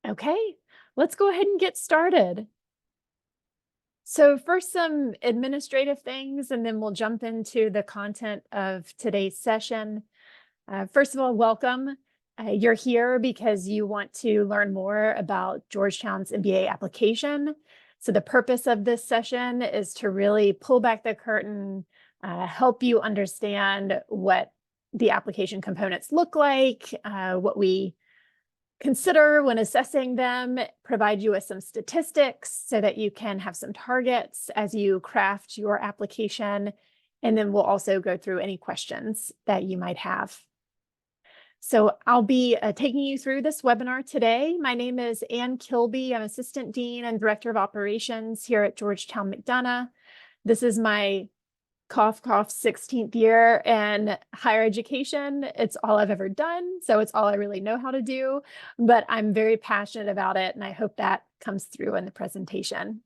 Okay, let's go ahead and get started. So first, some administrative things, and then we'll jump into the content of today's session. First of all, welcome. You're here because you want to learn more about Georgetown's MBA application. So the purpose of this session is to really pull back the curtain, help you understand what the application components look like, what we consider when assessing them, provide you with some statistics so that you can have some targets as you craft your application. And then we'll also go through any questions that you might have. So I'll be taking you through this webinar today. My name is Ann Kilby. I'm Assistant Dean and Director of Operations here at Georgetown McDonough. This is my cough, 16th year in higher education. It's all I've ever done, so it's all I really know how to do, but I'm very passionate about it, and I hope that comes through in the presentation.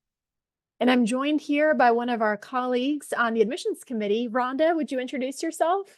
And I'm joined here by one of our colleagues on the admissions committee. Rhonda, would you introduce yourself?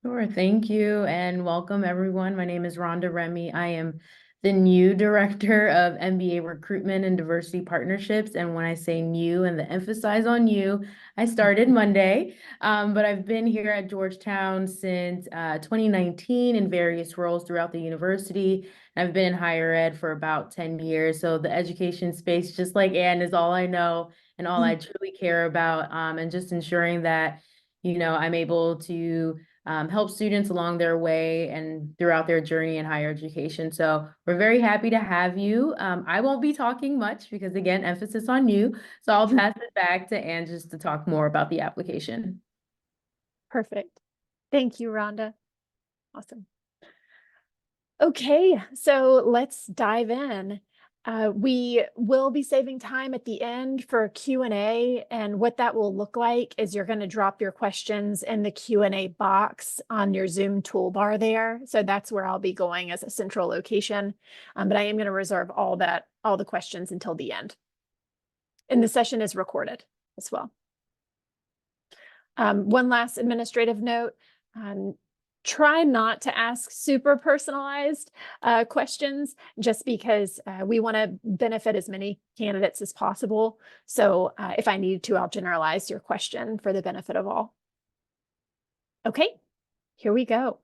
Sure, thank you, and welcome everyone. My name is Rhonda Remy. I am the new Director of MBA Recruitment and Diversity Partnerships. And when I say new and the emphasis on new, I started Monday, but I've been here at Georgetown since 2019 in various roles throughout the university. I've been in higher ed for about 10 years. So the education space, just like Anne, is all I know and all I truly care about, and just ensuring that, I'm able to help students along their way and throughout their journey in higher education. So we're very happy to have you. I won't be talking much because, again, emphasis on you. So I'll pass it back to Anne just to talk more about the application. Perfect. Thank you, Rhonda. Awesome. Okay, so let's dive in. We will be saving time at the end for Q&A, and what that will look like is you're going to drop your questions in the Q&A box on your Zoom toolbar there. So that's where I'll be going as a central location, but I am going to reserve all the questions until the end. And the session is recorded as well. One last administrative note. Try not to ask super personalized questions just because we want to benefit as many candidates as possible. So if I need to, I'll generalize your question for the benefit of all. Okay, here we go.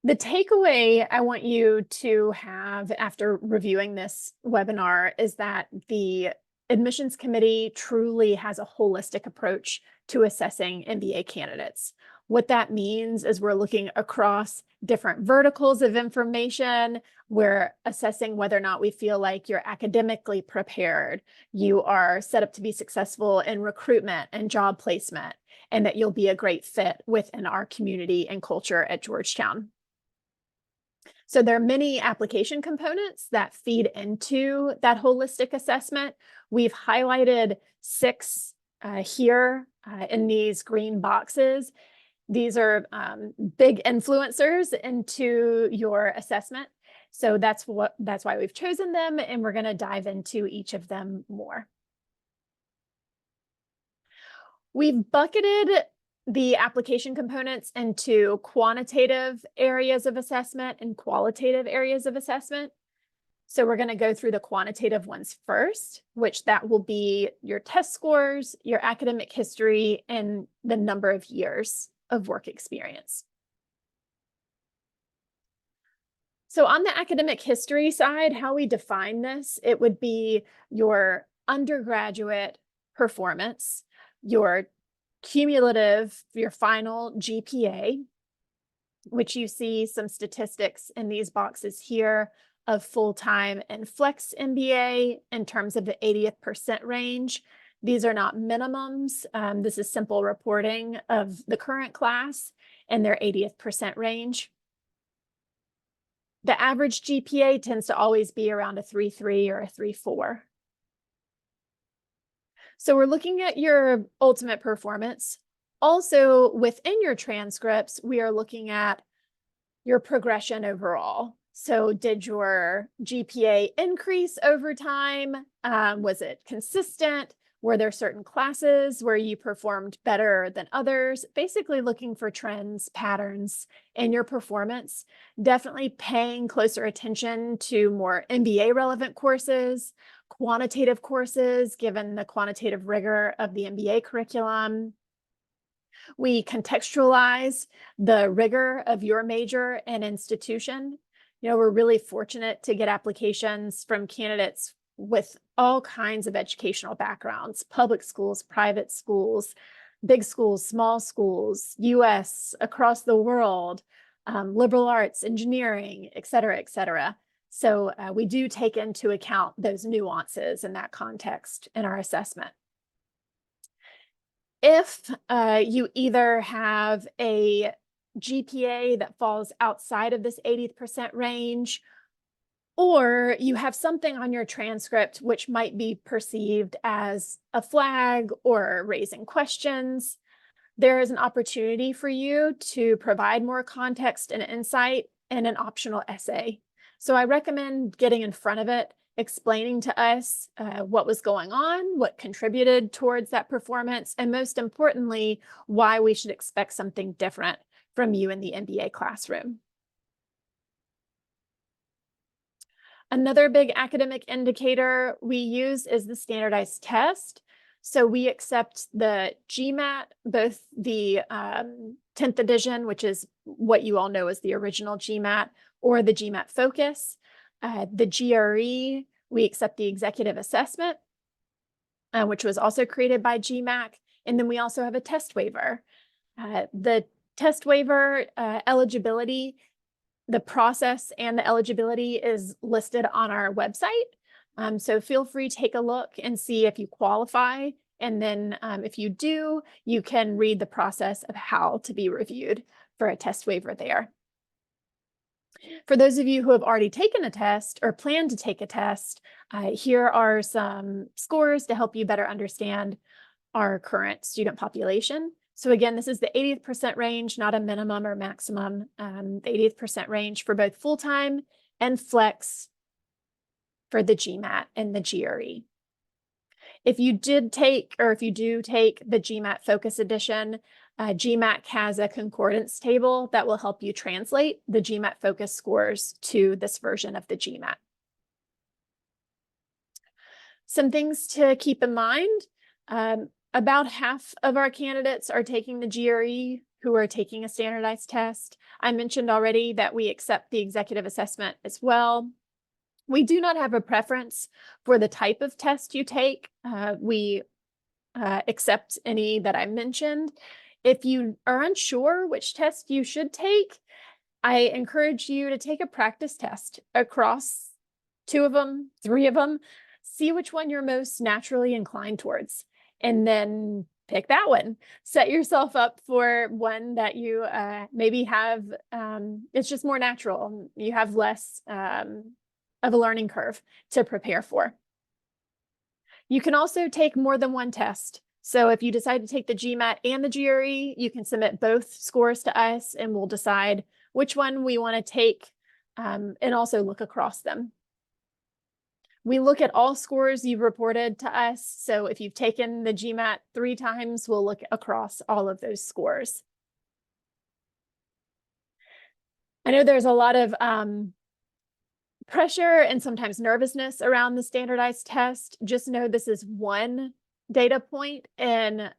The takeaway I want you to have after reviewing this webinar is that the admissions committee truly has a holistic approach to assessing MBA candidates. What that means is we're looking across different verticals of information. We're assessing whether or not we feel like you're academically prepared, you are set up to be successful in recruitment and job placement, and that you'll be a great fit within our community and culture at Georgetown. So there are many application components that feed into that holistic assessment. We've highlighted 6 here in these green boxes. These are big influencers into your assessment. So that's why we've chosen them, and we're going to dive into each of them more. We've bucketed the application components into quantitative areas of assessment and qualitative areas of assessment. So we're going to go through the quantitative ones first, which that will be your test scores, your academic history, and the number of years of work experience. So on the academic history side, how we define this, it would be your undergraduate performance, your cumulative, your final GPA, which you see some statistics in these boxes here of full-time and flex MBA in terms of the 80th percent range. These are not minimums. This is simple reporting of the current class and their 80th percent range. The average GPA tends to always be around a 3.3 or a 3.4. So we're looking at your ultimate performance. Also, within your transcripts, we are looking at your progression overall. So did your GPA increase over time? Was it consistent? Were there certain classes where you performed better than others? Basically looking for trends, patterns in your performance. Definitely paying closer attention to more MBA relevant courses, quantitative courses, given the quantitative rigor of the MBA curriculum. We contextualize the rigor of your major and institution. We're really fortunate to get applications from candidates with all kinds of educational backgrounds, public schools, private schools, big schools, small schools, US, across the world, liberal arts, engineering, et cetera, et cetera. So we do take into account those nuances in that context in our assessment. If you either have a GPA that falls outside of this 80th% range, or you have something on your transcript which might be perceived as a flag or raising questions, there is an opportunity for you to provide more context and insight in an optional essay. So I recommend getting in front of it, explaining to us what was going on, what contributed towards that performance, and most importantly, why we should expect something different from you in the MBA classroom. Another big academic indicator we use is the standardized test. So we accept the GMAT, both the 10th edition, which is what you all know as the original GMAT, or the GMAT Focus. The GRE, we accept the executive assessment, which was also created by GMAC. And then we also have a test waiver. The test waiver eligibility, the process and the eligibility is listed on our website. So feel free to take a look and see if you qualify. And then if you do, you can read the process of how to be reviewed for a test waiver there. For those of you who have already taken a test or plan to take a test, here are some scores to help you better understand our current student population. So again, this is the 80th% range, not a minimum or maximum, the 80th% range for both full-time and flex for the GMAT and the GRE. If you did take, or if you do take the GMAT Focus Edition, GMAT has a concordance table that will help you translate the GMAT Focus scores to this version of the GMAT. Some things to keep in mind. About half of our candidates are taking the GRE who are taking a standardized test. I mentioned already that we accept the executive assessment as well. We do not have a preference for the type of test you take. We accept any that I mentioned. If you are unsure which test you should take, I encourage you to take a practice test across 2 of them, 3 of them, see which one you're most naturally inclined towards, and then pick that one. Set yourself up for one that you maybe have, it's just more natural. You have less of a learning curve to prepare for. You can also take more than one test. So if you decide to take the GMAT and the GRE, you can submit both scores to us and we'll decide which one we want to take and also look across them. We look at all scores you've reported to us. So if you've taken the GMAT 3 times, we'll look across all of those scores. I know there's a lot of pressure and sometimes nervousness around the standardized test. Just know this is one data point in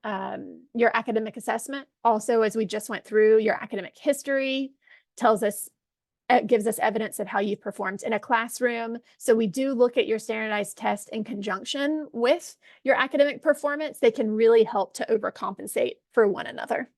your academic assessment. Also, as we just went through, your academic history tells us, it gives us evidence of how you performed in a classroom. So we do look at your standardized test in conjunction with your academic performance. They can really help to overcompensate for one another.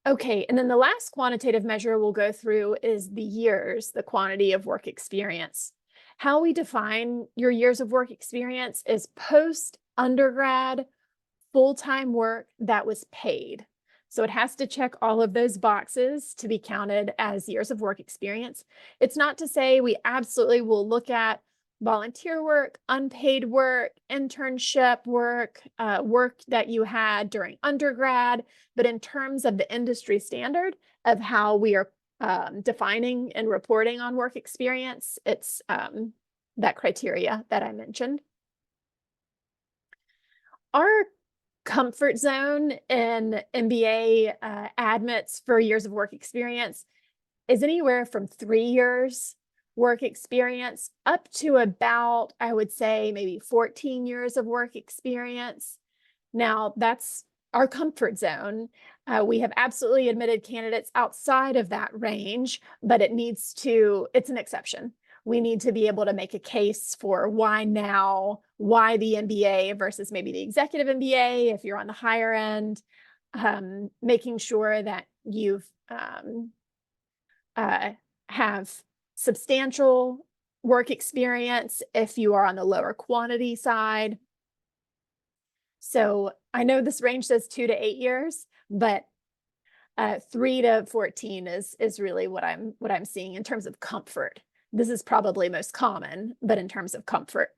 Okay, and then the last quantitative measure we'll go through is the years, the quantity of work experience. How we define your years of work experience is post-undergrad full-time work that was paid. So it has to check all of those boxes to be counted as years of work experience. It's not to say we absolutely will look at volunteer work, unpaid work, internship work, work that you had during undergrad, but in terms of the industry standard of how we are defining and reporting on work experience, it's that criteria that I mentioned. Our comfort zone in MBA admits for years of work experience is anywhere from 3 years work experience up to about, I would say, maybe 14 years of work experience. Now, that's our comfort zone. We have absolutely admitted candidates outside of that range, but it's an exception. We need to be able to make a case for why now, why the MBA versus maybe the executive MBA if you're on the higher end, making sure that you've have substantial work experience if you are on the lower quantity side. So I know this range says 2 to 8 years, but 3 to 14 is really what I'm seeing in terms of comfort. This is probably most common, but in terms of comfort.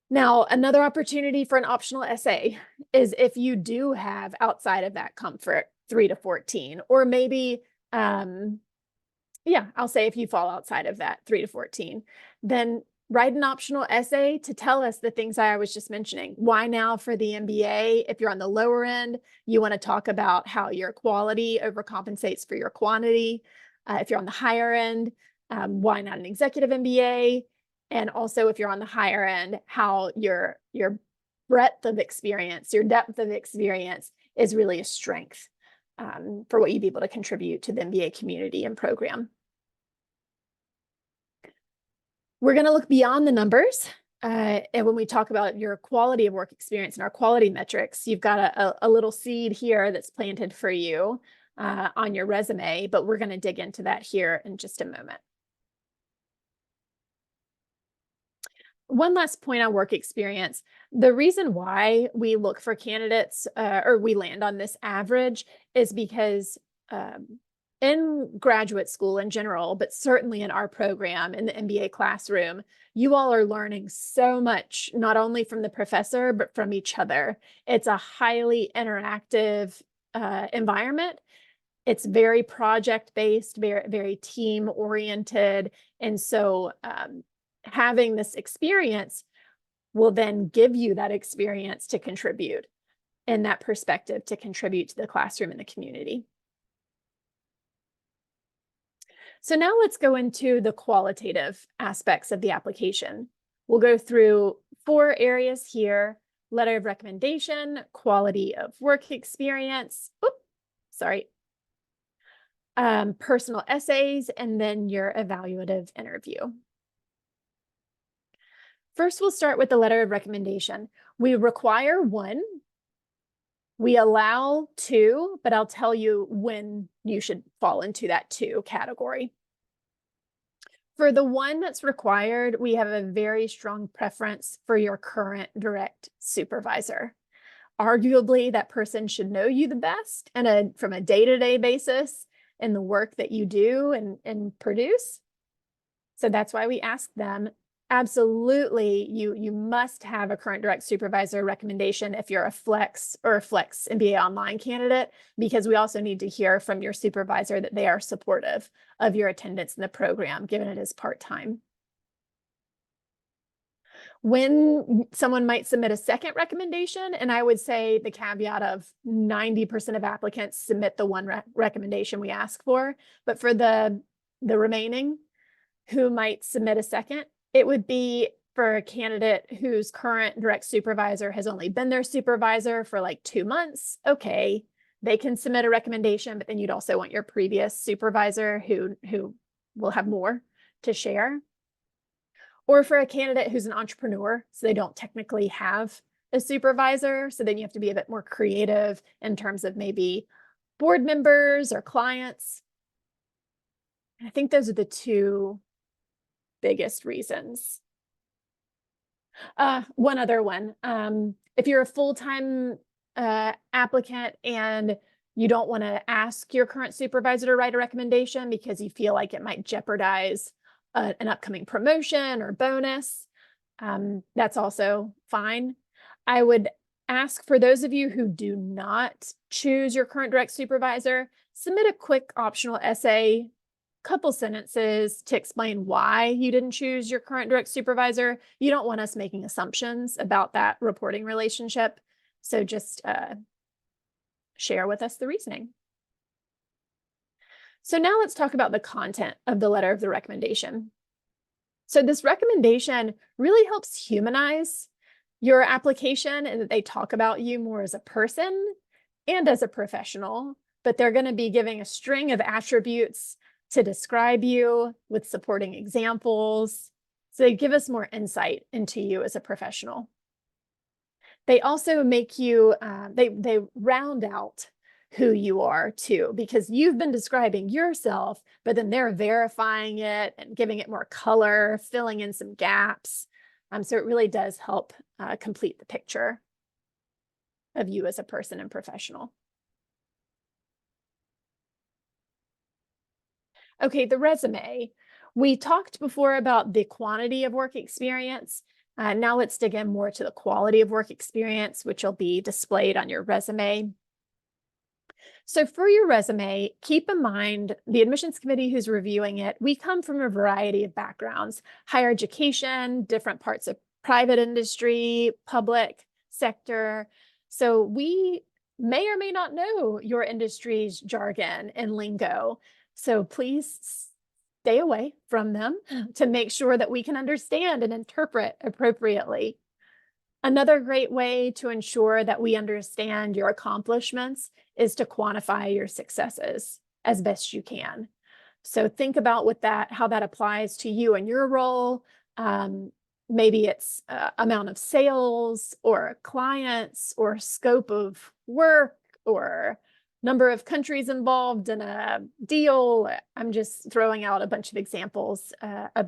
Now, another opportunity for an optional essay is if you do have outside of that comfort 3 to 14, or maybe, I'll say if you fall outside of that 3 to 14, then write an optional essay to tell us the things I was just mentioning. Why now for the MBA? If you're on the lower end, you want to talk about how your quality overcompensates for your quantity. If you're on the higher end, why not an executive MBA? And also, if you're on the higher end, how your breadth of experience, your depth of experience is really a strength for what you'd be able to contribute to the MBA community and program. We're going to look beyond the numbers. And when we talk about your quality of work experience and our quality metrics, you've got a little seed here that's planted for you on your resume, but we're going to dig into that here in just a moment. One last point on work experience. The reason why we look for candidates or we land on this average is because in graduate school in general, but certainly in our program, in the MBA classroom, you all are learning so much, not only from the professor, but from each other. It's a highly interactive environment. It's very project-based, very, very team-oriented. And so having this experience will then give you that experience to contribute and that perspective to contribute to the classroom and the community. So now let's go into the qualitative aspects of the application. We'll go through 4 areas here: letter of recommendation, quality of work experience, personal essays, and then your evaluative interview. First, we'll start with the letter of recommendation. We require 1. We allow 2, but I'll tell you when you should fall into that 2 category. For the 1 that's required, we have a very strong preference for your current direct supervisor. Arguably, that person should know you the best and from a day-to-day basis in the work that you do and produce. So that's why we ask them. Absolutely, you must have a current direct supervisor recommendation if you're a Flex or a Flex MBA online candidate, because we also need to hear from your supervisor that they are supportive of your attendance in the program, given it is part-time. When someone might submit a second recommendation, and I would say the caveat of 90% of applicants submit the 1 recommendation we ask for, but for the remaining who might submit a second, it would be for a candidate whose current direct supervisor has only been their supervisor for like 2 months. Okay, they can submit a recommendation, but then you'd also want your previous supervisor who will have more to share. Or for a candidate who's an entrepreneur, so they don't technically have a supervisor, so then you have to be a bit more creative in terms of maybe board members or clients. I think those are the 2 biggest reasons. One other one. If you're a full-time applicant and you don't want to ask your current supervisor to write a recommendation because you feel like it might jeopardize an upcoming promotion or bonus, that's also fine. I would ask for those of you who do not choose your current direct supervisor, submit a quick optional essay couple sentences to explain why you didn't choose your current direct supervisor. You don't want us making assumptions about that reporting relationship. So just share with us the reasoning. So now let's talk about the content of the letter of the recommendation. So this recommendation really helps humanize your application, and that they talk about you more as a person and as a professional, but they're going to be giving a string of attributes to describe you with supporting examples. So they give us more insight into you as a professional. They also make you, they round out who you are too, because you've been describing yourself, but then they're verifying it and giving it more color, filling in some gaps. So it really does help complete the picture of you as a person and professional. Okay, the resume. We talked before about the quantity of work experience. Now let's dig in more to the quality of work experience, which will be displayed on your resume. So for your resume, keep in mind the admissions committee who's reviewing it, we come from a variety of backgrounds, higher education, different parts of private industry, public sector. So we may or may not know your industry's jargon and lingo. So please stay away from them to make sure that we can understand and interpret appropriately. Another great way to ensure that we understand your accomplishments is to quantify your successes as best you can. So think about how that applies to you and your role. Maybe it's amount of sales or clients or scope of work or number of countries involved in a deal. I'm just throwing out a bunch of examples on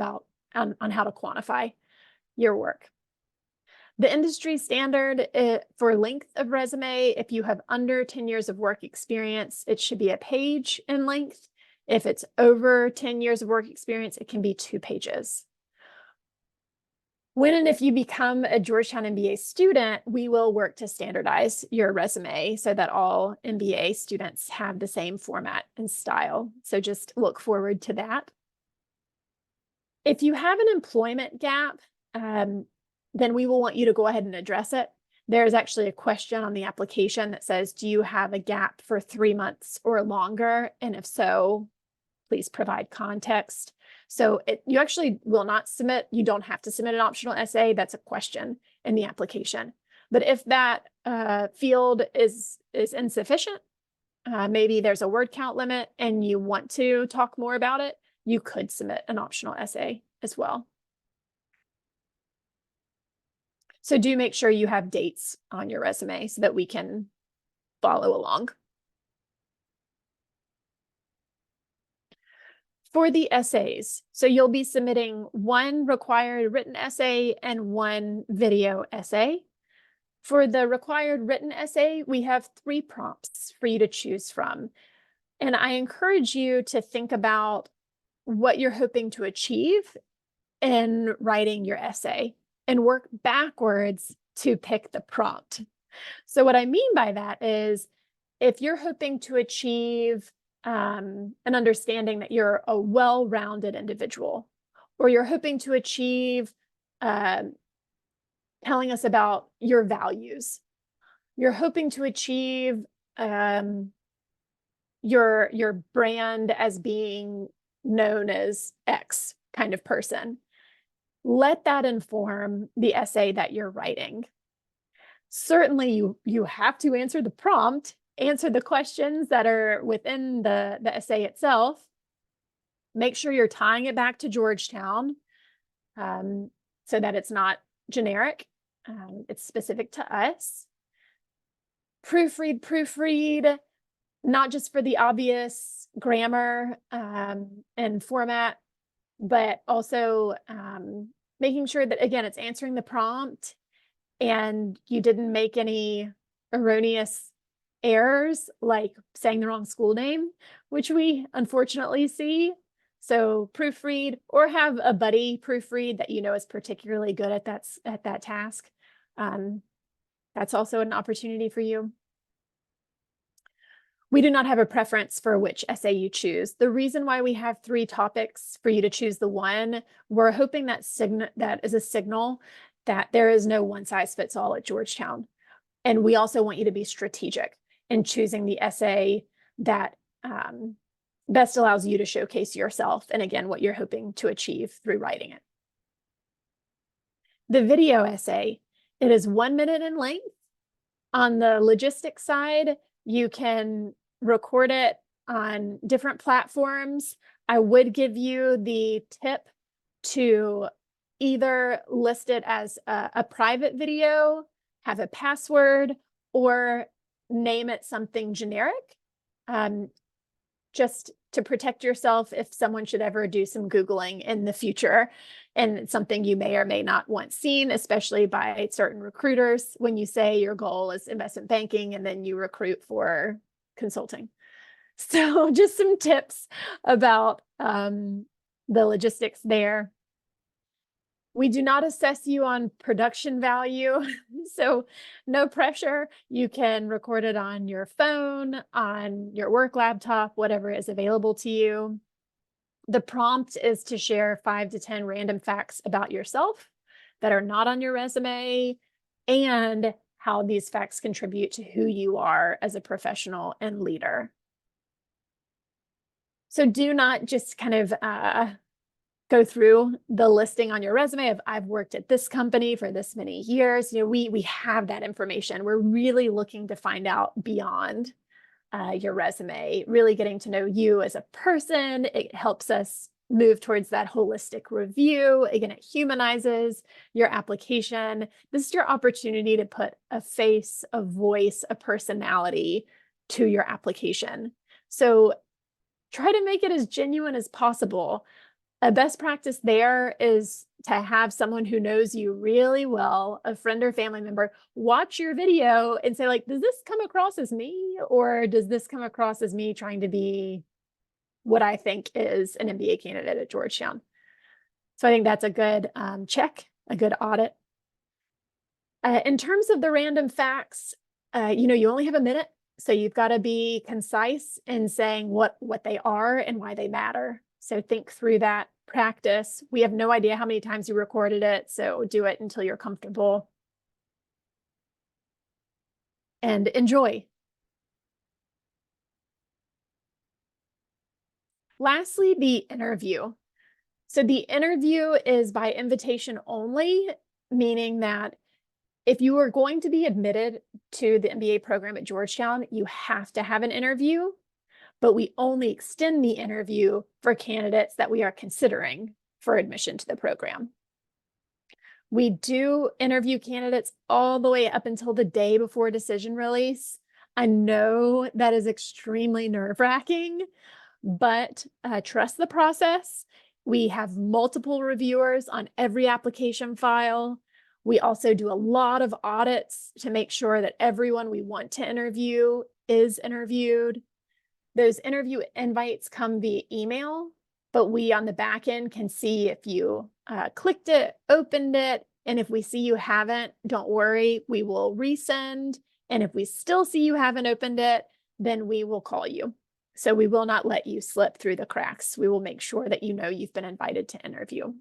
how to quantify your work. The industry standard for length of resume, if you have under 10 years of work experience, it should be a page in length. If it's over 10 years of work experience, it can be 2 pages. When and if you become a Georgetown MBA student, we will work to standardize your resume so that all MBA students have the same format and style. So just look forward to that. If you have an employment gap, then we will want you to go ahead and address it. There's actually a question on the application that says, do you have a gap for 3 months or longer? And if so, please provide context. So you actually will not submit, you don't have to submit an optional essay. That's a question in the application. But if that field is insufficient, maybe there's a word count limit and you want to talk more about it, you could submit an optional essay as well. So do make sure you have dates on your resume so that we can follow along. For the essays, so you'll be submitting 1 required written essay and 1 video essay. For the required written essay, we have 3 prompts for you to choose from. And I encourage you to think about what you're hoping to achieve in writing your essay and work backwards to pick the prompt. So what I mean by that is, if you're hoping to achieve an understanding that you're a well-rounded individual, or you're hoping to achieve telling us about your values, you're hoping to achieve your brand as being known as X kind of person, let that inform the essay that you're writing. Certainly, you have to answer the prompt, answer the questions that are within the essay itself. Make sure you're tying it back to Georgetown so that it's not generic. It's specific to us. Proofread, not just for the obvious grammar and format, but also making sure that, again, it's answering the prompt and you didn't make any erroneous errors like saying the wrong school name, which we unfortunately see. So proofread, or have a buddy proofread that you know is particularly good at that task. That's also an opportunity for you. We do not have a preference for which essay you choose. The reason why we have 3 topics for you to choose the one, we're hoping that that is a signal that there is no one size fits all at Georgetown. And we also want you to be strategic in choosing the essay that best allows you to showcase yourself and, again, what you're hoping to achieve through writing it. The video essay, it is 1 minute in length. On the logistics side, you can record it on different platforms. I would give you the tip to either list it as a private video, have a password, or name it something generic, just to protect yourself if someone should ever do some Googling in the future. And it's something you may or may not want seen, especially by certain recruiters when you say your goal is investment banking and then you recruit for consulting. So just some tips about the logistics there. We do not assess you on production value, so no pressure. You can record it on your phone, on your work laptop, whatever is available to you. The prompt is to share 5 to 10 random facts about yourself that are not on your resume and how these facts contribute to who you are as a professional and leader. So do not just kind of go through the listing on your resume of I've worked at this company for this many years. You know, we have that information. We're really looking to find out beyond your resume, really getting to know you as a person. It helps us move towards that holistic review. Again, it humanizes your application. This is your opportunity to put a face, a voice, a personality to your application. So try to make it as genuine as possible. A best practice there is to have someone who knows you really well, a friend or family member, watch your video and say, like, does this come across as me? Or does this come across as me trying to be what I think is an MBA candidate at Georgetown? So I think that's a good check, a good audit. In terms of the random facts, you only have a minute. So you've got to be concise in saying what they are and why they matter. So think through that, practice. We have no idea how many times you recorded it, so do it until you're comfortable. And enjoy. Lastly, the interview. So the interview is by invitation only, meaning that if you are going to be admitted to the MBA program at Georgetown, you have to have an interview. But we only extend the interview for candidates that we are considering for admission to the program. We do interview candidates all the way up until the day before decision release. I know that is extremely nerve-wracking, but trust the process. We have multiple reviewers on every application file. We also do a lot of audits to make sure that everyone we want to interview is interviewed. Those interview invites come via email, but we on the back end can see if you clicked it, opened it, and if we see you haven't, don't worry, we will resend. And if we still see you haven't opened it, then we will call you. So we will not let you slip through the cracks. We will make sure that you know you've been invited to interview.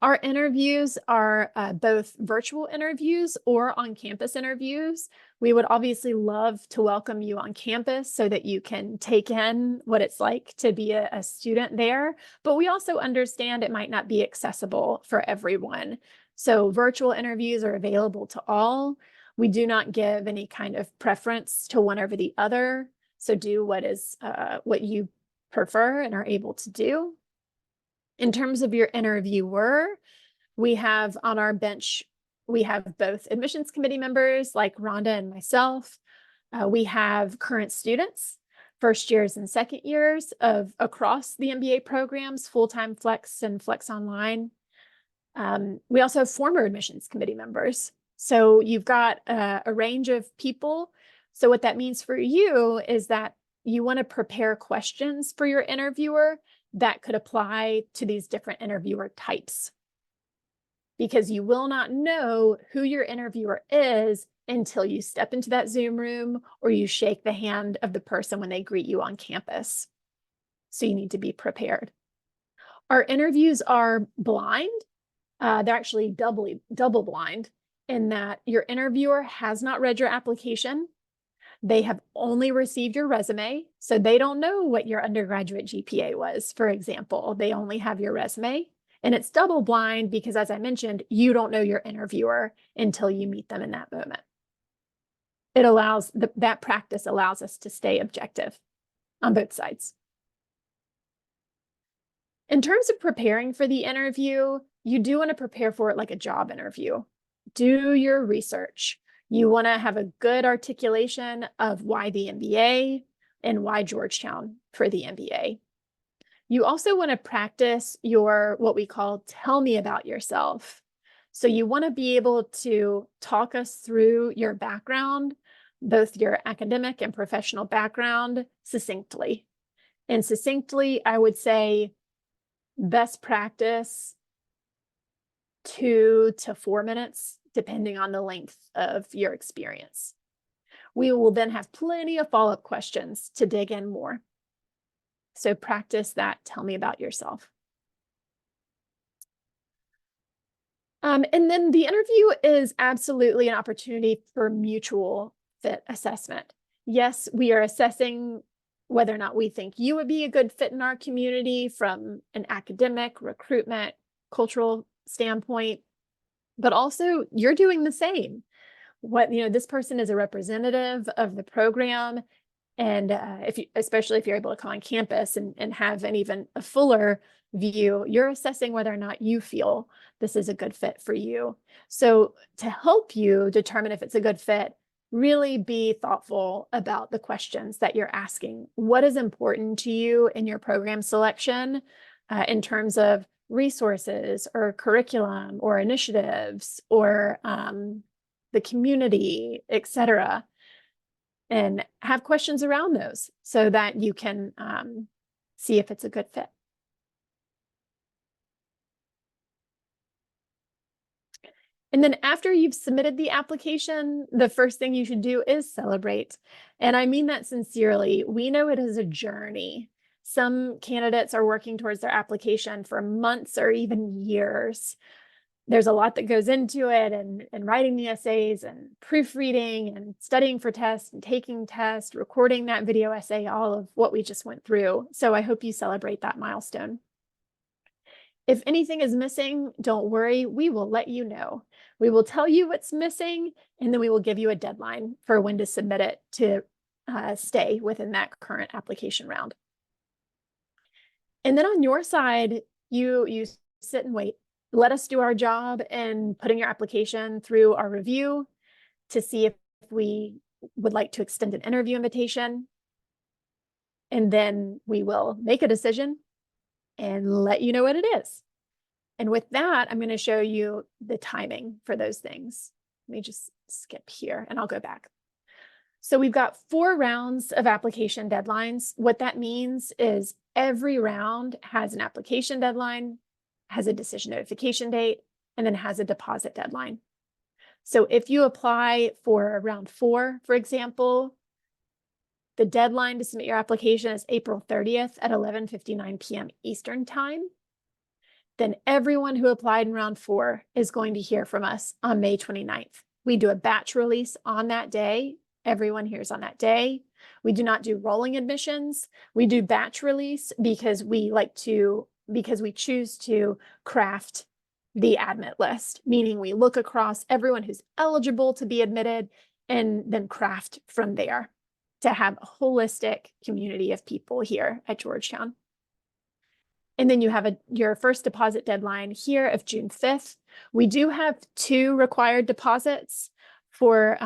Our interviews are both virtual interviews or on-campus interviews. We would obviously love to welcome you on campus so that you can take in what it's like to be a student there, but we also understand it might not be accessible for everyone. So virtual interviews are available to all. We do not give any kind of preference to one over the other. So do what you prefer and are able to do. In terms of your interviewer, we have on our bench, we have both admissions committee members like Rhonda and myself. We have current students, first years and second years of across the MBA programs, full-time flex and flex online. We also have former admissions committee members. So you've got a range of people. So what that means for you is that you want to prepare questions for your interviewer that could apply to these different interviewer types, because you will not know who your interviewer is until you step into that Zoom room or you shake the hand of the person when they greet you on campus. So you need to be prepared. Our interviews are blind. They're actually double blind in that your interviewer has not read your application. They have only received your resume, so they don't know what your undergraduate GPA was, for example. They only have your resume. And it's double blind because, as I mentioned, you don't know your interviewer until you meet them in that moment. It allows, that practice allows us to stay objective on both sides. In terms of preparing for the interview, you do want to prepare for it like a job interview. Do your research. You want to have a good articulation of why the MBA and why Georgetown for the MBA. You also want to practice your, what we call, tell me about yourself. So you want to be able to talk us through your background, both your academic and professional background, succinctly. And succinctly, I would say best practice 2 to 4 minutes, depending on the length of your experience. We will then have plenty of follow-up questions to dig in more. So practice that. Tell me about yourself. And then the interview is absolutely an opportunity for mutual fit assessment. Yes, we are assessing whether or not we think you would be a good fit in our community from an academic, recruitment, cultural standpoint, but also you're doing the same. This person is a representative of the program. And especially if you're able to come on campus and have an even a fuller view, you're assessing whether or not you feel this is a good fit for you. So to help you determine if it's a good fit, really be thoughtful about the questions that you're asking. What is important to you in your program selection in terms of resources or curriculum or initiatives or the community, etc., and have questions around those so that you can see if it's a good fit. And then after you've submitted the application, the first thing you should do is celebrate. And I mean that sincerely. We know it is a journey. Some candidates are working towards their application for months or even years. There's a lot that goes into it, and writing the essays and proofreading and studying for tests and taking tests, recording that video essay, all of what we just went through. So I hope you celebrate that milestone. If anything is missing, don't worry, we will let you know. We will tell you what's missing, and then we will give you a deadline for when to submit it to stay within that current application round. And then on your side, you sit and wait. Let us do our job in putting your application through our review to see if we would like to extend an interview invitation. And then we will make a decision and let you know what it is. And with that, I'm going to show you the timing for those things. Let me just skip here and I'll go back. So we've got 4 rounds of application deadlines. What that means is every round has an application deadline, has a decision notification date, and then has a deposit deadline. So if you apply for round 4, for example, the deadline to submit your application is April 30th at 11:59 p.m. Eastern Time. Then everyone who applied in round 4 is going to hear from us on May 29th. We do a batch release on that day. Everyone hears on that day. We do not do rolling admissions. We do batch release because we choose to craft the admit list, meaning we look across everyone who's eligible to be admitted and then craft from there to have a holistic community of people here at Georgetown. And then you have your first deposit deadline here of June 5th. We do have 2 required deposits for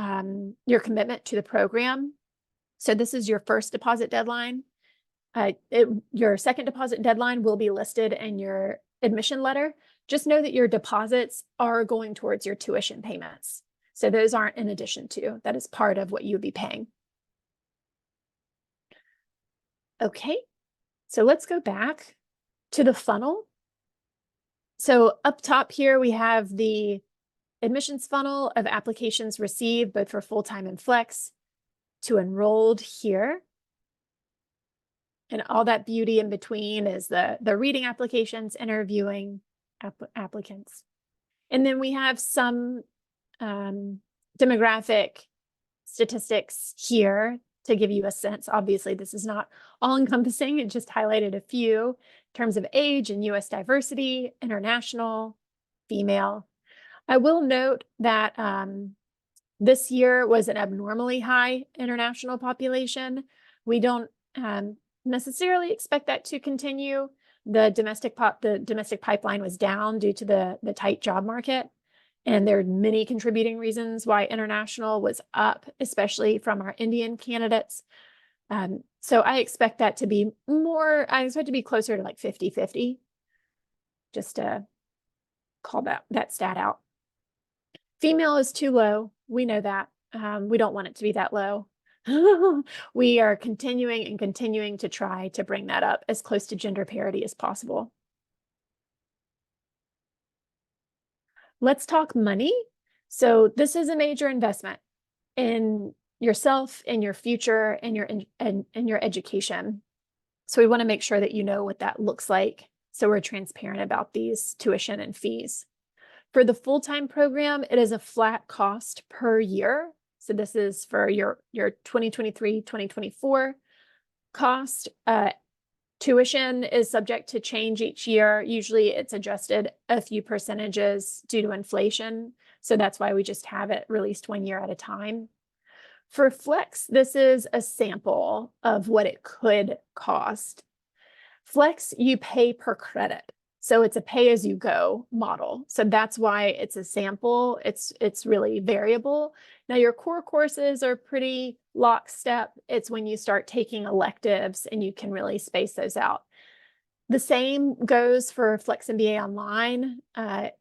your commitment to the program. So this is your first deposit deadline. Your second deposit deadline will be listed in your admission letter. Just know that your deposits are going towards your tuition payments. So those aren't in addition to, that is part of what you'll be paying. Okay, so let's go back to the funnel. So up top here, we have the admissions funnel of applications received both for full-time and flex to enrolled here. And all that beauty in between is the reading applications, interviewing applicants. And then we have some demographic statistics here to give you a sense. Obviously, this is not all encompassing. It just highlighted a few in terms of age and US diversity, international, female. I will note that this year was an abnormally high international population. We don't necessarily expect that to continue. The domestic pipeline was down due to the tight job market. And there are many contributing reasons why international was up, especially from our Indian candidates. So I expect that to be I expect to be closer to like 50-50, just to call that stat out. Female is too low. We know that. We don't want it to be that low. We are continuing to try to bring that up as close to gender parity as possible. Let's talk money. So this is a major investment in yourself, in your future, in your education. So we want to make sure that you know what that looks like. So we're transparent about these tuition and fees. For the full-time program, it is a flat cost per year. So this is for your 2023-2024 cost. Tuition is subject to change each year. Usually it's adjusted a few percentages due to inflation. So that's why we just have it released 1 year at a time. For Flex, this is a sample of what it could cost. Flex, you pay per credit. So it's a pay-as-you-go model. So that's why it's a sample. It's really variable. Now, your core courses are pretty lockstep. It's when you start taking electives and you can really space those out. The same goes for Flex MBA Online.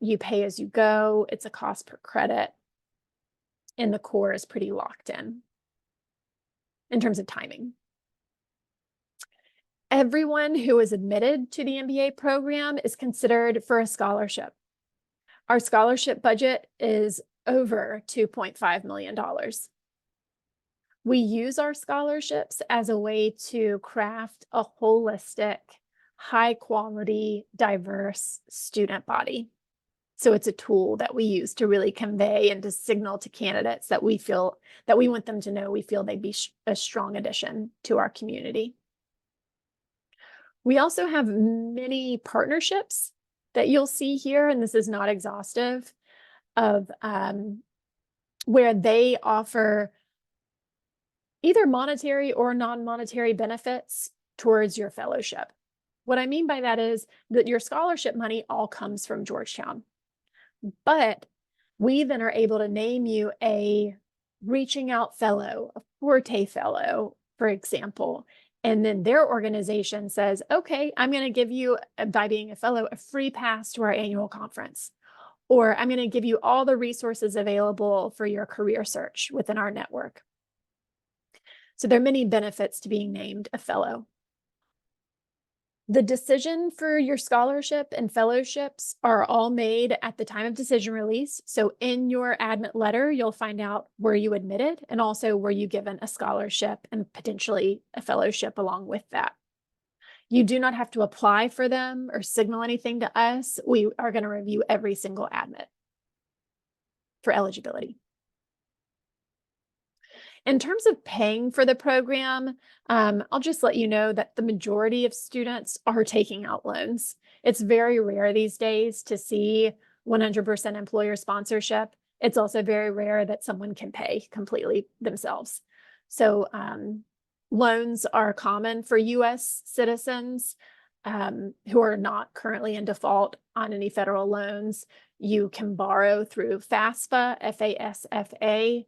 You pay as you go. It's a cost per credit. And the core is pretty locked in terms of timing. Everyone who is admitted to the MBA program is considered for a scholarship. Our scholarship budget is over $2.5 million. We use our scholarships as a way to craft a holistic, high quality, diverse student body. So it's a tool that we use to really convey and to signal to candidates that we feel that we want them to know we feel they'd be a strong addition to our community. We also have many partnerships that you'll see here, and this is not exhaustive, of where they offer either monetary or non-monetary benefits towards your fellowship. What I mean by that is that your scholarship money all comes from Georgetown, but we then are able to name you a Reaching Out Fellow, a Forte Fellow, for example. And then their organization says, okay, I'm going to give you, by being a fellow, a free pass to our annual conference. Or I'm going to give you all the resources available for your career search within our network. So there are many benefits to being named a fellow. The decision for your scholarship and fellowships are all made at the time of decision release. So in your admit letter, you'll find out were you admitted and also were you given a scholarship and potentially a fellowship along with that. You do not have to apply for them or signal anything to us. We are going to review every single admit for eligibility. In terms of paying for the program, I'll just let you know that the majority of students are taking out loans. It's very rare these days to see 100% employer sponsorship. It's also very rare that someone can pay completely themselves. So loans are common for US citizens who are not currently in default on any federal loans. You can borrow through FAFSA, F-A-S-F-A,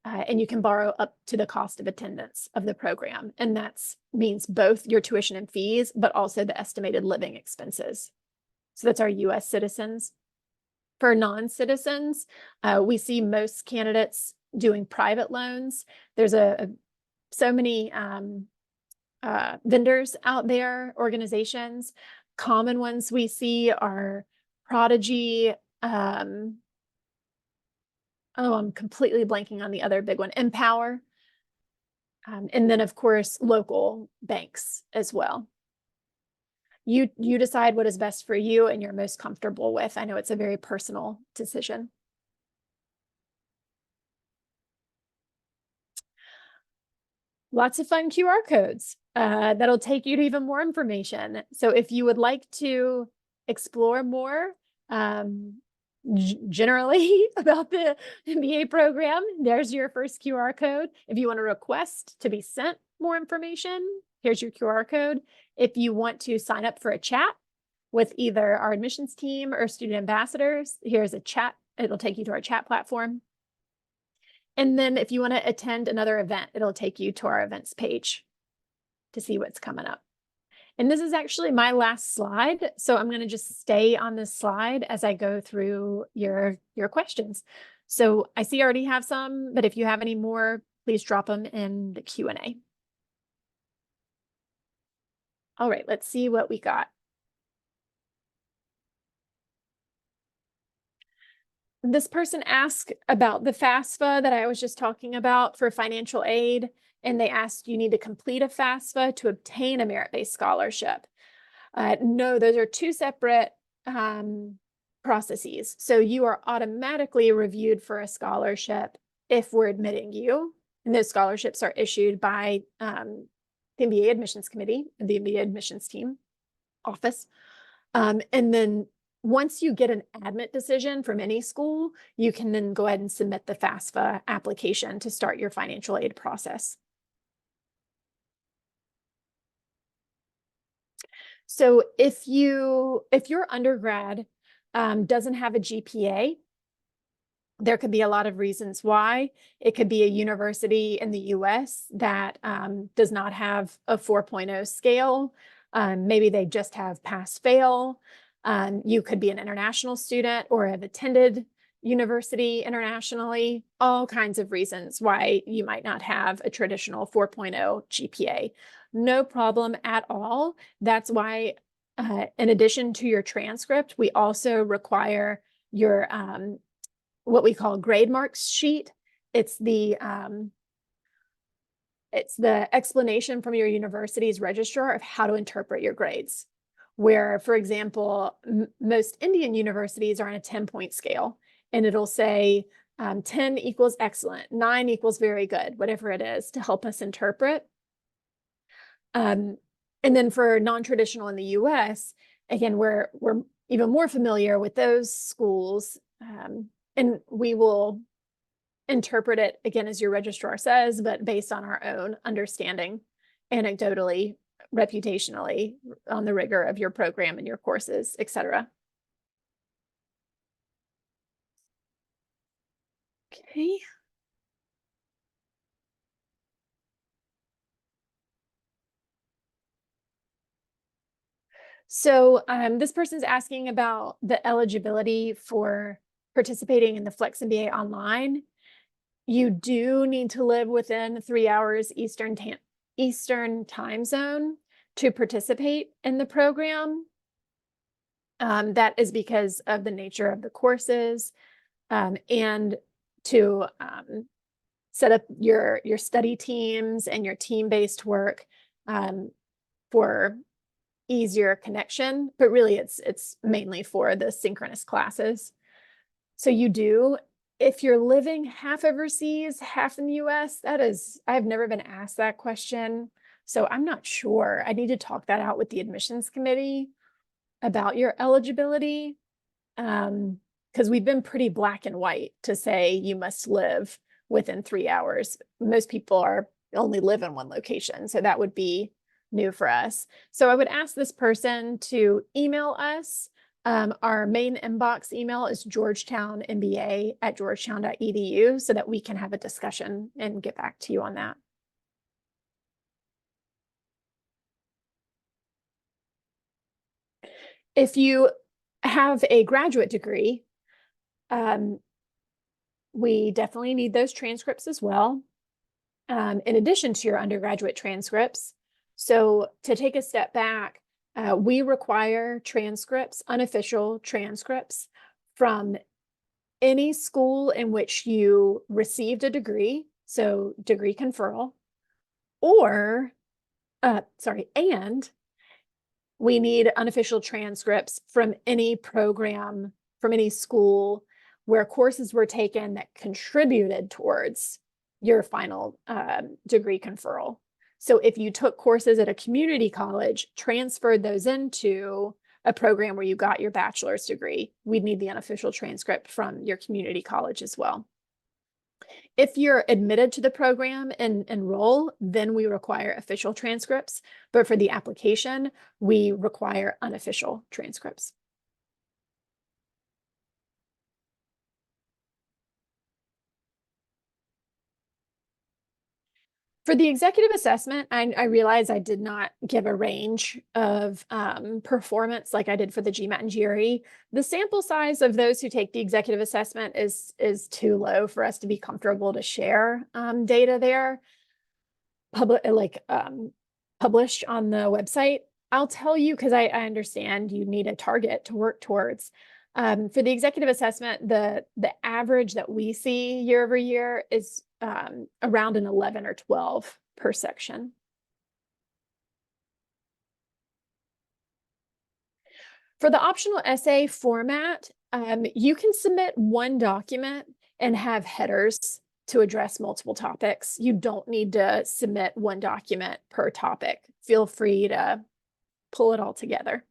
and you can borrow up to the cost of attendance of the program. And that means both your tuition and fees, but also the estimated living expenses. So that's our US citizens. For non-citizens, we see most candidates doing private loans. There's so many vendors out there, organizations. Common ones we see are Prodigy, Oh, I'm completely blanking on the other big one, Empower. And then of course, local banks as well. You decide what is best for you and you're most comfortable with. I know it's a very personal decision. Lots of fun QR codes that'll take you to even more information. So if you would like to explore more generally about the MBA program, there's your first QR code. If you want to request to be sent more information, here's your QR code. If you want to sign up for a chat with either our admissions team or student ambassadors, here's a chat. It'll take you to our chat platform. And then if you want to attend another event, it'll take you to our events page to see what's coming up. And this is actually my last slide. So I'm going to just stay on this slide as I go through your questions. So I see I already have some, but if you have any more, please drop them in the Q&A. All right, let's see what we got. This person asked about the FAFSA that I was just talking about for financial aid, and they asked, you need to complete a FAFSA to obtain a merit-based scholarship. No, those are two separate processes. So you are automatically reviewed for a scholarship if we're admitting you, and those scholarships are issued by the MBA admissions committee, the MBA admissions team office. And then once you get an admit decision from any school, you can then go ahead and submit the FAFSA application to start your financial aid process. So if your undergrad doesn't have a GPA, there could be a lot of reasons why. It could be a university in the US that does not have a 4.0 scale. Maybe they just have pass-fail. You could be an international student or have attended university internationally, all kinds of reasons why you might not have a traditional 4.0 GPA. No problem at all. That's why, in addition to your transcript, we also require your what we call grade marks sheet. It's the explanation from your university's registrar of how to interpret your grades. Where, for example, most Indian universities are on a 10-point scale, and it'll say 10 equals excellent, 9 equals very good, whatever it is, to help us interpret. And then for non-traditional in the US, again, we're even more familiar with those schools, and we will interpret it, again, as your registrar says, but based on our own understanding, anecdotally, reputationally, on the rigor of your program and your courses, etc. Okay. So this person's asking about the eligibility for participating in the Flex MBA online. You do need to live within 3 hours Eastern time zone to participate in the program. That is because of the nature of the courses, and to set up your study teams and your team-based work for easier connection, but really it's mainly for the synchronous classes. So you do, if you're living half overseas, half in the US, I've never been asked that question. So I'm not sure. I need to talk that out with the admissions committee about your eligibility. Because we've been pretty black and white to say you must live within 3 hours. Most people only live in one location. So that would be new for us. So I would ask this person to email us. Our main inbox email is georgetownmba@georgetown.edu so that we can have a discussion and get back to you on that. If you have a graduate degree, we definitely need those transcripts as well, in addition to your undergraduate transcripts. So to take a step back, we require transcripts, unofficial transcripts from any school in which you received a degree, so degree conferral, or, and we need unofficial transcripts from any program, from any school where courses were taken that contributed towards your final degree conferral. So if you took courses at a community college, transferred those into a program where you got your bachelor's degree, we'd need the unofficial transcript from your community college as well. If you're admitted to the program and enroll, then we require official transcripts. But for the application, we require unofficial transcripts. For the executive assessment, I realize I did not give a range of performance like I did for the GMAT and GRE. The sample size of those who take the executive assessment is too low for us to be comfortable to share data there, published on the website. I'll tell you, because I understand you need a target to work towards. For the executive assessment, the average that we see year over year is around an 11 or 12 per section. For the optional essay format, you can submit one document and have headers to address multiple topics. You don't need to submit one document per topic. Feel free to pull it all together.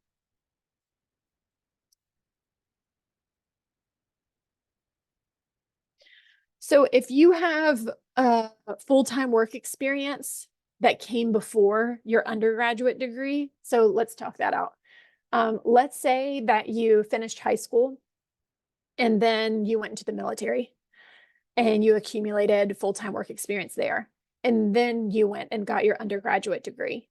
So if you have a full-time work experience that came before your undergraduate degree, so let's talk that out. Let's say that you finished high school and then you went into the military and you accumulated full-time work experience there. And then you went and got your undergraduate degree.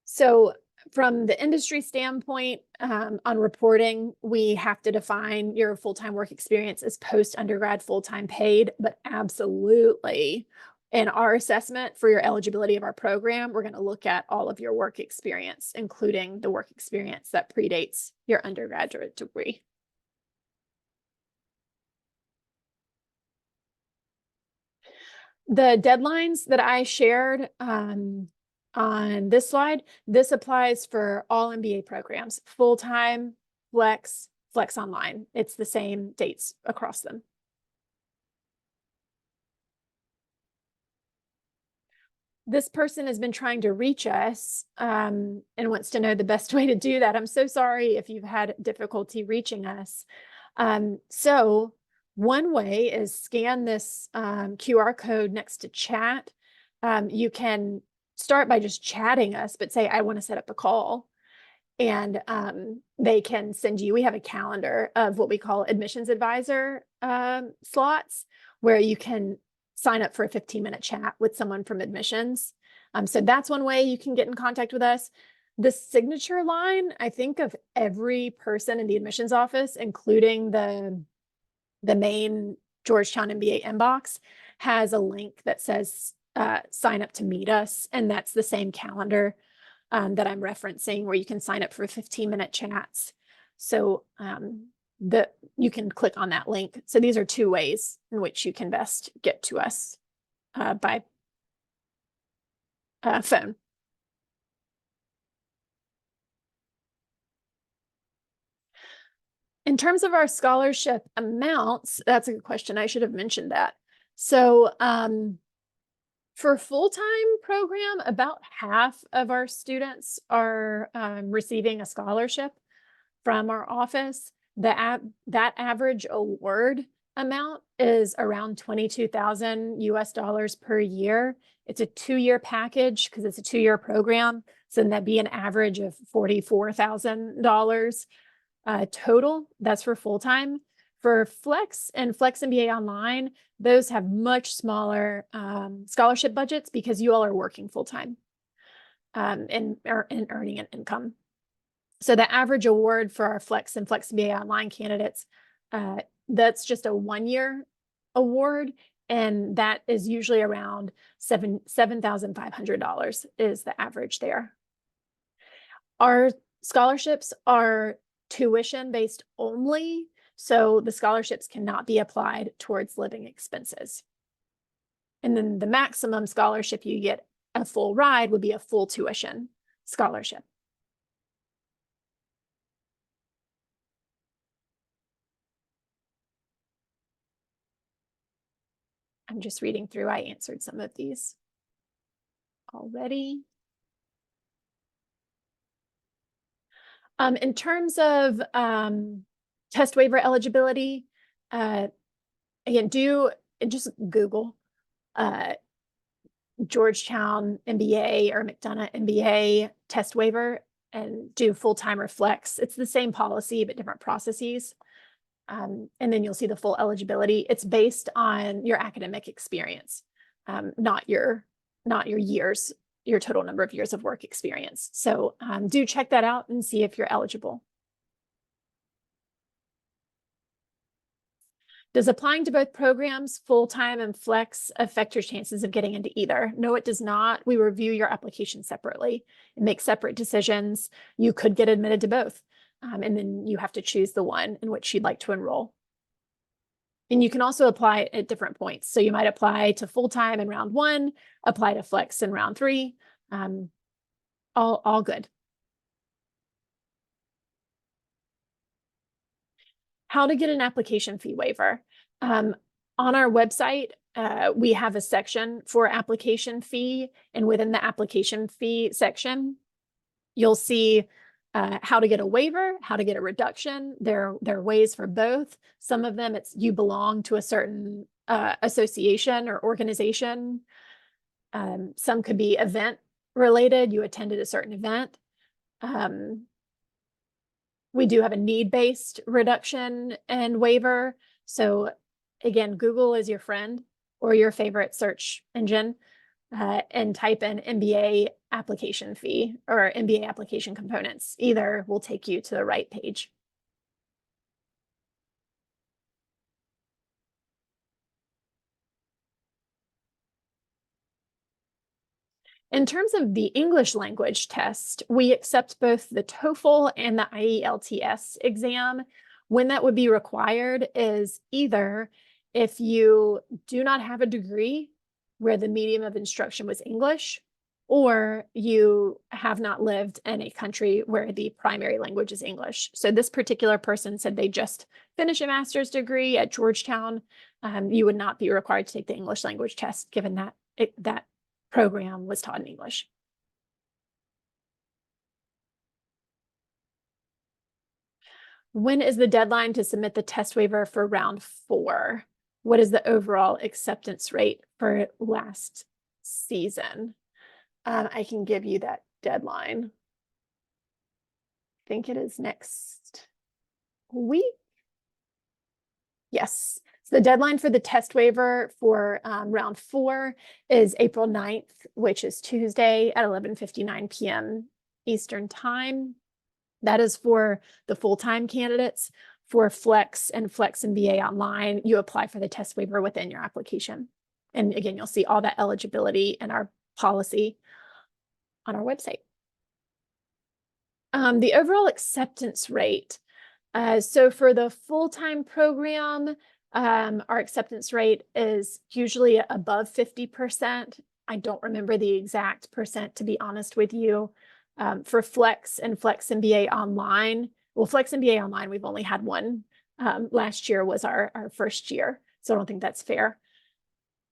So from the industry standpoint, on reporting, we have to define your full-time work experience as post-undergrad full-time paid, but absolutely in our assessment for your eligibility of our program, we're going to look at all of your work experience, including the work experience that predates your undergraduate degree. The deadlines that I shared on this slide, this applies for all MBA programs, full-time, flex online. It's the same dates across them. This person has been trying to reach us and wants to know the best way to do that. I'm so sorry if you've had difficulty reaching us. So one way is scan this QR code next to chat. You can start by just chatting us, but say, I want to set up a call. And they can send you, we have a calendar of what we call admissions advisor slots, where you can sign up for a 15-minute chat with someone from admissions. So that's one way you can get in contact with us. The signature line, I think, of every person in the admissions office, including the main Georgetown MBA inbox, has a link that says sign up to meet us. And that's the same calendar that I'm referencing, where you can sign up for 15-minute chats. So you can click on that link. So these are two ways in which you can best get to us by phone. In terms of our scholarship amounts, that's a good question. I should have mentioned that. So for a full-time program, about half of our students are receiving a scholarship from our office. That average award amount is around $22,000 US per year. It's a 2-year package because it's a 2-year program. So then that'd be an average of $44,000 total. That's for full-time. For Flex and Flex MBA Online, those have much smaller scholarship budgets because you all are working full-time and earning an income. So the average award for our Flex and Flex MBA Online candidates, that's just a 1-year award, and that is usually around $7,500 is the average there. Our scholarships are tuition based only. So the scholarships cannot be applied towards living expenses. And then the maximum scholarship you get a full ride would be a full tuition scholarship. I'm just reading through. I answered some of these already. In terms of test waiver eligibility, again, just Google Georgetown MBA or McDonough MBA test waiver and do full-time or flex. It's the same policy, but different processes. And then you'll see the full eligibility. It's based on your academic experience, not your years, your total number of years of work experience. So do check that out and see if you're eligible. Does applying to both programs, full-time and flex, affect your chances of getting into either? No, it does not. We review your application separately and make separate decisions. You could get admitted to both, and then you have to choose the one in which you'd like to enroll. And you can also apply at different points. So you might apply to full-time in round 1, apply to flex in round 3, all good. How to get an application fee waiver. On our website, we have a section for application fee, and within the application fee section, you'll see how to get a waiver, how to get a reduction. There are ways for both. Some of them, it's you belong to a certain association or organization. Some could be event related. You attended a certain event. We do have a need-based reduction and waiver. So again, Google is your friend or your favorite search engine, and type in MBA application fee or MBA application components. Either will take you to the right page. In terms of the English language test, we accept both the TOEFL and the IELTS exam. When that would be required is either if you do not have a degree where the medium of instruction was English, or you have not lived in a country where the primary language is English. So this particular person said they just finished a master's degree at Georgetown. You would not be required to take the English language test, given that that program was taught in English. When is the deadline to submit the test waiver for round 4? What is the overall acceptance rate for last season? I can give you that deadline. I think it is next week. Yes. So the deadline for the test waiver for round 4 is April 9th, which is Tuesday at 11:59 p.m. Eastern time. That is for the full-time candidates. For Flex and Flex MBA Online, you apply for the test waiver within your application. And again, you'll see all that eligibility and our policy on our website. The overall acceptance rate. So for the full-time program, our acceptance rate is usually above 50%. I don't remember the exact percent, to be honest with you. For Flex and Flex MBA Online, well, Flex MBA Online, we've only had one. Last year was our first year, so I don't think that's fair.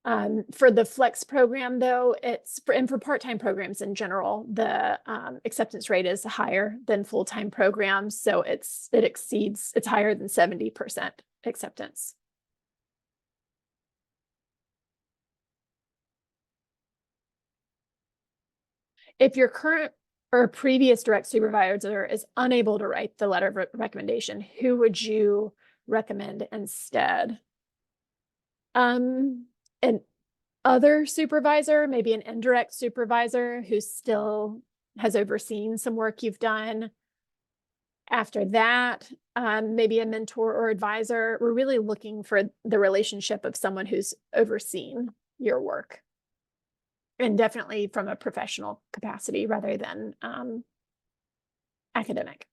For the Flex program, though, and for part-time programs in general, the acceptance rate is higher than full-time programs, so it's higher than 70% acceptance. If your current or previous direct supervisor is unable to write the letter of recommendation, who would you recommend instead? An other supervisor, maybe an indirect supervisor who still has overseen some work you've done. After that, maybe a mentor or advisor. We're really looking for the relationship of someone who's overseen your work. And definitely from a professional capacity rather than academic.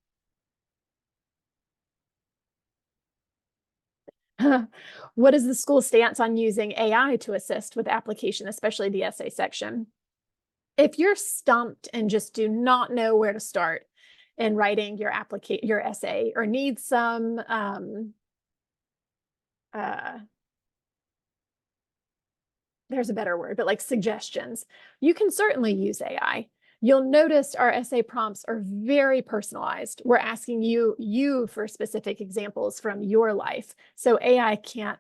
What is the school's stance on using AI to assist with application, especially the essay section? If you're stumped and just do not know where to start in writing your essay, or need some there's a better word, but like suggestions, you can certainly use AI. You'll notice our essay prompts are very personalized. We're asking you for specific examples from your life. So AI can't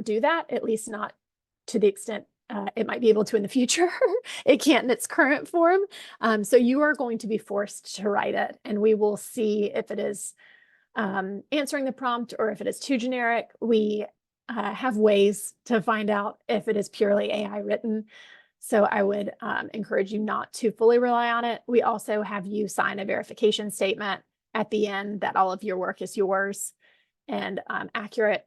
do that, at least not to the extent it might be able to in the future. It can't in its current form. So you are going to be forced to write it, and we will see if it is answering the prompt or if it is too generic. We have ways to find out if it is purely AI written. So I would encourage you not to fully rely on it. We also have you sign a verification statement at the end that all of your work is yours and accurate.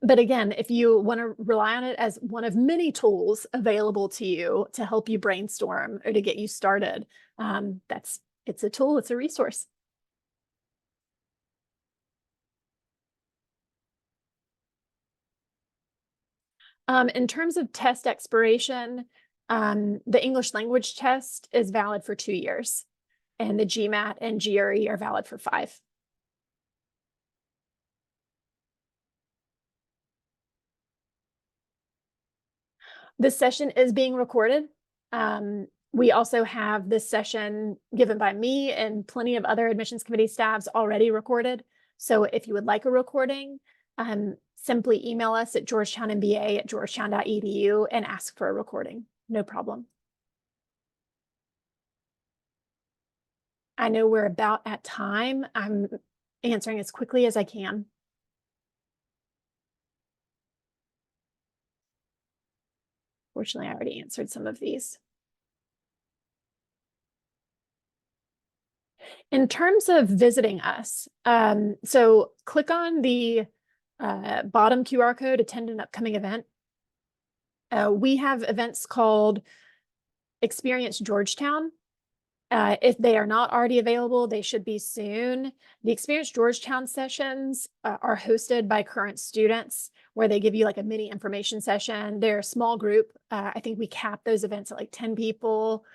But again, if you want to rely on it as one of many tools available to you to help you brainstorm or to get you started, it's a tool, it's a resource. In terms of test expiration, the English language test is valid for 2 years, and the GMAT and GRE are valid for 5. This session is being recorded. We also have this session given by me and plenty of other admissions committee staffs already recorded. So if you would like a recording, simply email us at georgetownmba@georgetown.edu and ask for a recording. No problem. I know we're about at time. I'm answering as quickly as I can. Fortunately, I already answered some of these. In terms of visiting us, so click on the bottom QR code, attend an upcoming event. We have events called Experience Georgetown. If they are not already available, they should be soon. The Experience Georgetown sessions are hosted by current students, where they give you like a mini information session. They're a small group. I think we cap those events at like 10 people.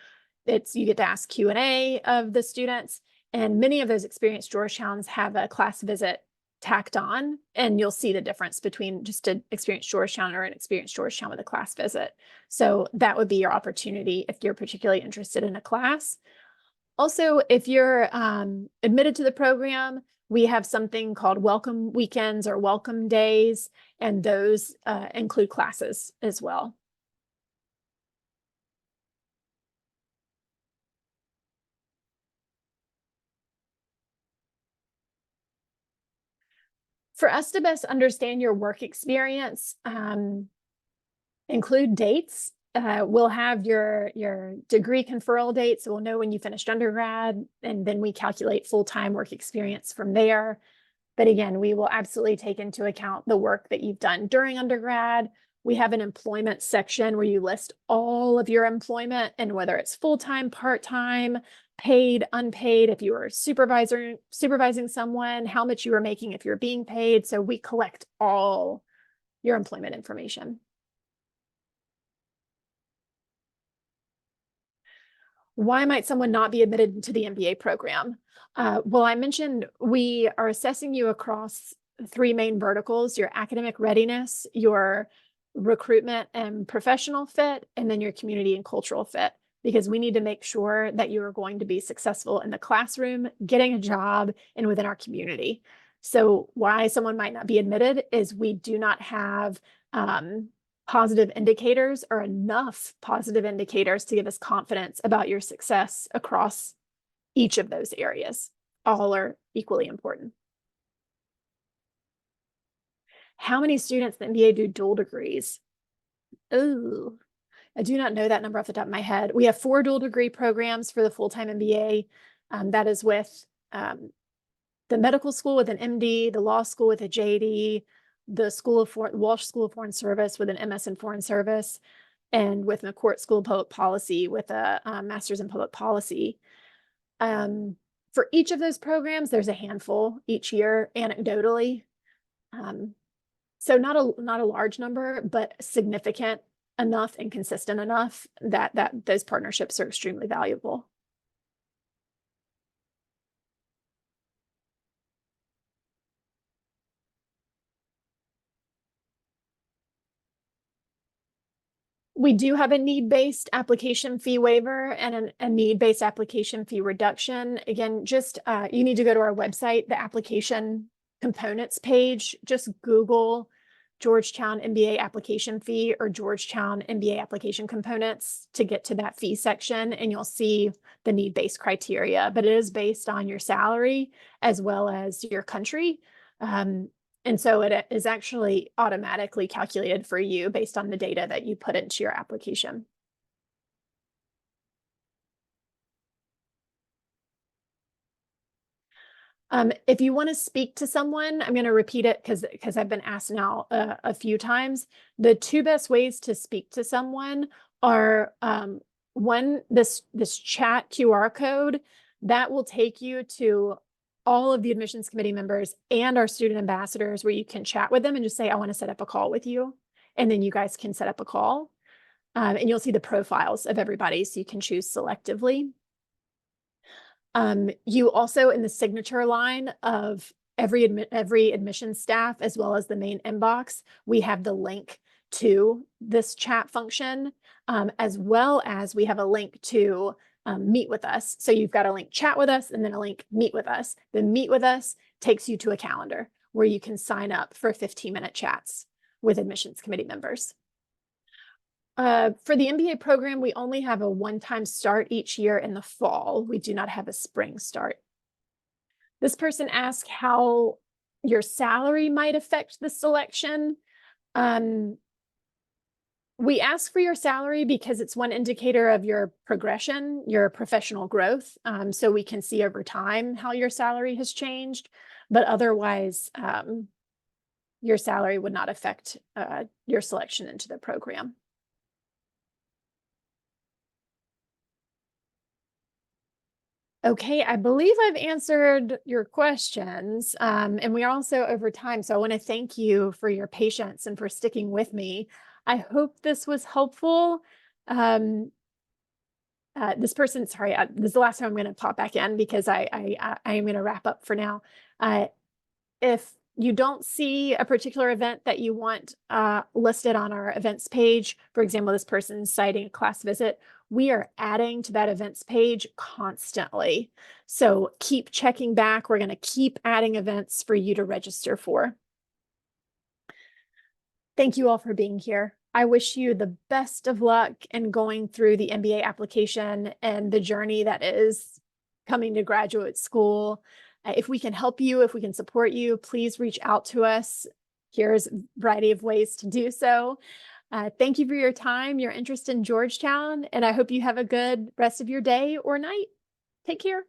You get to ask Q&A of the students, and many of those Experience Georgetowns have a class visit tacked on, and you'll see the difference between just an Experience Georgetown or an Experience Georgetown with a class visit. So that would be your opportunity if you're particularly interested in a class. Also, if you're admitted to the program, we have something called welcome weekends or welcome days, and those include classes as well. For us to best understand your work experience, include dates. We'll have your degree conferral dates, so we'll know when you finished undergrad, and then we calculate full-time work experience from there. But again, we will absolutely take into account the work that you've done during undergrad. We have an employment section where you list all of your employment, and whether it's full-time, part-time, paid, unpaid, if you were supervising someone, how much you were making if you're being paid. So we collect all your employment information. Why might someone not be admitted to the MBA program? Well, I mentioned we are assessing you across 3 main verticals: your academic readiness, your recruitment and professional fit, and then your community and cultural fit, because we need to make sure that you are going to be successful in the classroom, getting a job, and within our community. So why someone might not be admitted is we do not have positive indicators, or enough positive indicators to give us confidence about your success across each of those areas. All are equally important. How many students in the MBA do dual degrees? Oh, I do not know that number off the top of my head. We have 4 dual degree programs for the full-time MBA. That is with the medical school with an MD, the law school with a JD, the Walsh School of Foreign Service with an MS in Foreign Service, and with McCourt School of Public Policy with a Master's in Public Policy. For each of those programs, there's a handful each year, anecdotally. So not a large number, but significant enough and consistent enough that those partnerships are extremely valuable. We do have a need-based application fee waiver and a need-based application fee reduction. Again, just you need to go to our website, the application components page. Just Google Georgetown MBA application fee or Georgetown MBA application components to get to that fee section, and you'll see the need-based criteria. But it is based on your salary as well as your country. And so it is actually automatically calculated for you based on the data that you put into your application. If you want to speak to someone, I'm going to repeat it because I've been asked now a few times. The two best ways to speak to someone are one, this chat QR code that will take you to all of the admissions committee members and our student ambassadors, where you can chat with them and just say, I want to set up a call with you. And then you guys can set up a call. And you'll see the profiles of everybody, so you can choose selectively. You also, in the signature line of every admissions staff, as well as the main inbox, we have the link to this chat function, as well as we have a link to meet with us. So you've got a link chat with us and then a link meet with us. The meet with us takes you to a calendar where you can sign up for 15-minute chats with admissions committee members. For the MBA program, we only have a one-time start each year in the fall. We do not have a spring start. This person asked how your salary might affect the selection. We ask for your salary because it's one indicator of your progression, your professional growth. So we can see over time how your salary has changed, but otherwise, your salary would not affect your selection into the program. Okay, I believe I've answered your questions, and we are also over time. So I want to thank you for your patience and for sticking with me. I hope this was helpful. This person, sorry, this is the last time I'm going to pop back in because I am going to wrap up for now. If you don't see a particular event that you want listed on our events page, for example, this person's citing a class visit, we are adding to that events page constantly. So keep checking back. We're going to keep adding events for you to register for. Thank you all for being here. I wish you the best of luck in going through the MBA application and the journey that is coming to graduate school. If we can help you, if we can support you, please reach out to us. Here's a variety of ways to do so. Thank you for your time, your interest in Georgetown, and I hope you have a good rest of your day or night. Take care.